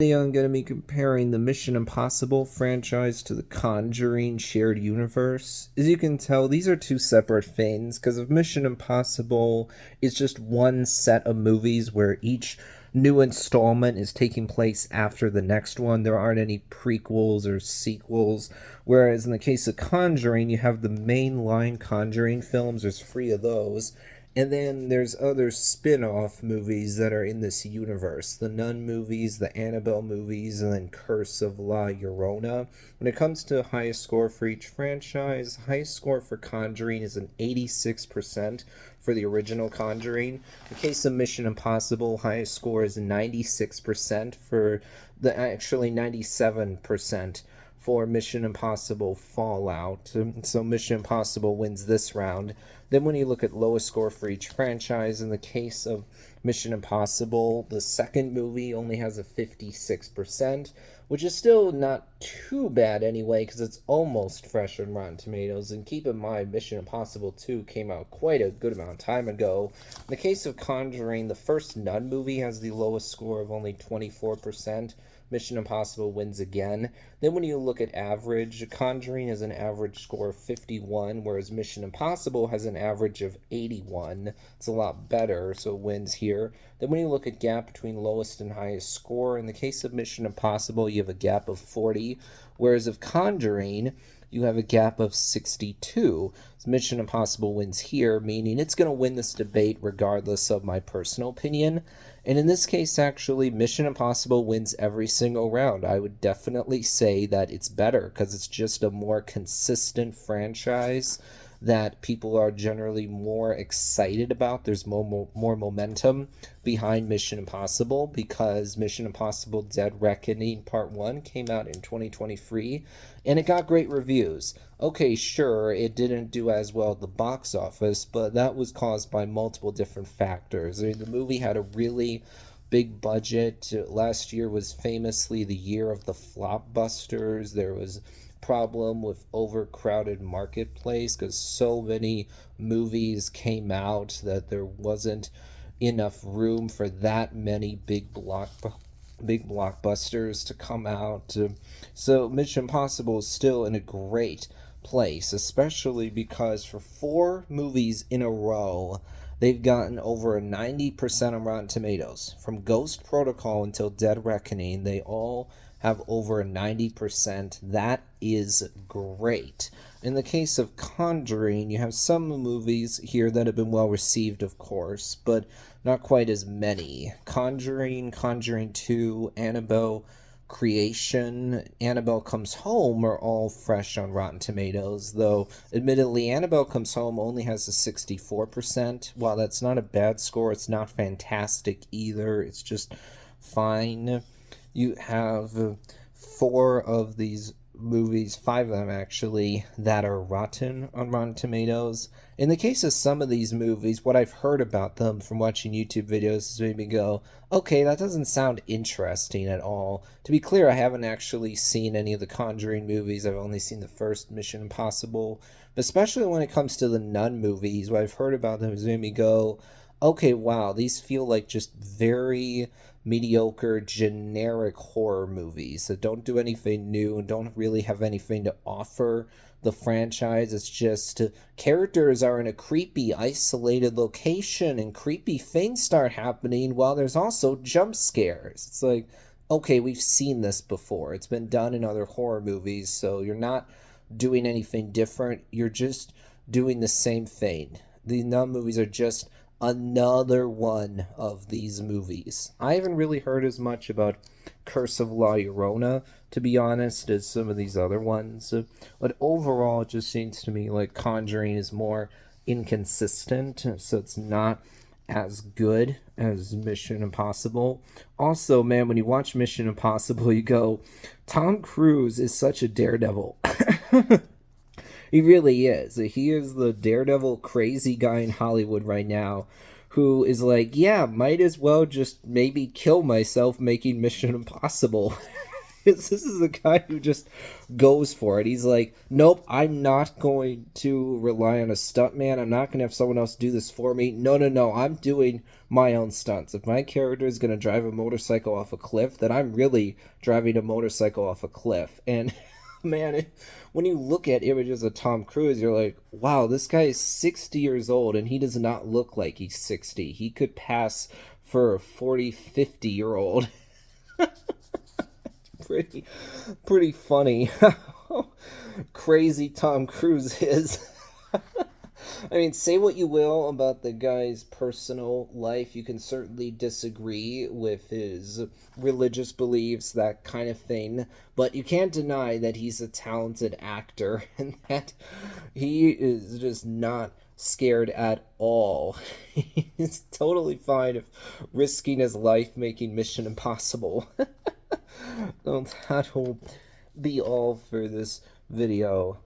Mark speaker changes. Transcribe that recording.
Speaker 1: Today I'm going to be comparing the Mission Impossible franchise to the Conjuring shared universe. As you can tell, these are two separate things, because of Mission Impossible is just one set of movies where each new installment is taking place after the next one. There aren't any prequels or sequels, whereas in the case of Conjuring, you have the mainline Conjuring films, there's 3 of those. And then there's other spin-off movies that are in this universe. The Nun movies, the Annabelle movies, and then Curse of La Llorona. When it comes to highest score for each franchise, highest score for Conjuring is an 86% for the original Conjuring. In the case of Mission Impossible, highest score is 96% for actually 97% for Mission Impossible Fallout. So Mission Impossible wins this round. Then when you look at lowest score for each franchise, in the case of Mission Impossible, the second movie only has a 56%, which is still not too bad anyway, because it's almost fresh on Rotten Tomatoes. And keep in mind, Mission Impossible 2 came out quite a good amount of time ago. In the case of Conjuring, the first Nun movie has the lowest score of only 24%. Mission Impossible wins again. Then when you look at average, Conjuring has an average score of 51, whereas Mission Impossible has an average of 81. It's a lot better, so it wins here. Then when you look at gap between lowest and highest score, in the case of Mission Impossible, you have a gap of 40, whereas of Conjuring, you have a gap of 62. So Mission Impossible wins here, meaning it's going to win this debate regardless of my personal opinion. And in this case, actually, Mission Impossible wins every single round. I would definitely say that it's better because it's just a more consistent franchise that people are generally more excited about. There's more momentum behind Mission Impossible because Mission Impossible Dead Reckoning Part 1 came out in 2023 and it got great reviews. Okay, sure, it didn't do as well at the box office, but that was caused by multiple different factors. I mean, the movie had a really big budget. Last year was famously the year of the flopbusters. There was problem with overcrowded marketplace because so many movies came out that there wasn't enough room for that many big blockbusters to come out. So Mission Impossible is still in a great place, especially because for 4 movies in a row, they've gotten over a 90% on Rotten Tomatoes. From Ghost Protocol until Dead Reckoning, they all have over a 90%. That is great. In the case of Conjuring, you have some movies here that have been well received, of course, but not quite as many. Conjuring, Conjuring 2, Annabelle Creation, Annabelle Comes Home are all fresh on Rotten Tomatoes, though admittedly Annabelle Comes Home only has a 64%. While that's not a bad score, it's not fantastic either. It's just fine. You have 4 of these movies, 5 of them actually, that are rotten on Rotten Tomatoes. In the case of some of these movies, what I've heard about them from watching YouTube videos has made me go, okay, that doesn't sound interesting at all. To be clear, I haven't actually seen any of the Conjuring movies. I've only seen the first Mission Impossible. But especially when it comes to the Nun movies, what I've heard about them has made me go, okay, wow, these feel like just very mediocre, generic horror movies that don't do anything new and don't really have anything to offer the franchise. It's just characters are in a creepy, isolated location and creepy things start happening while there's also jump scares. It's like, okay, we've seen this before. It's been done in other horror movies, so you're not doing anything different. You're just doing the same thing. The Nun movies are just another one of these movies. I haven't really heard as much about Curse of La Llorona, to be honest, as some of these other ones. But overall, it just seems to me like Conjuring is more inconsistent, so it's not as good as Mission Impossible. Also, man, when you watch Mission Impossible, you go, Tom Cruise is such a daredevil. He really is. He is the daredevil crazy guy in Hollywood right now who is like, yeah, might as well just maybe kill myself making Mission Impossible. Because this is the guy who just goes for it. He's like, nope, I'm not going to rely on a stuntman. I'm not going to have someone else do this for me. No, no, no. I'm doing my own stunts. If my character is going to drive a motorcycle off a cliff, then I'm really driving a motorcycle off a cliff. And man, when you look at images of Tom Cruise, you're like, wow, this guy is 60 years old and he does not look like he's 60. He could pass for a 40, 50-year-old. Pretty funny how crazy Tom Cruise is. I mean, say what you will about the guy's personal life. You can certainly disagree with his religious beliefs, that kind of thing. But you can't deny that he's a talented actor and that he is just not scared at all. He's totally fine of risking his life making Mission Impossible. Well, that'll be all for this video.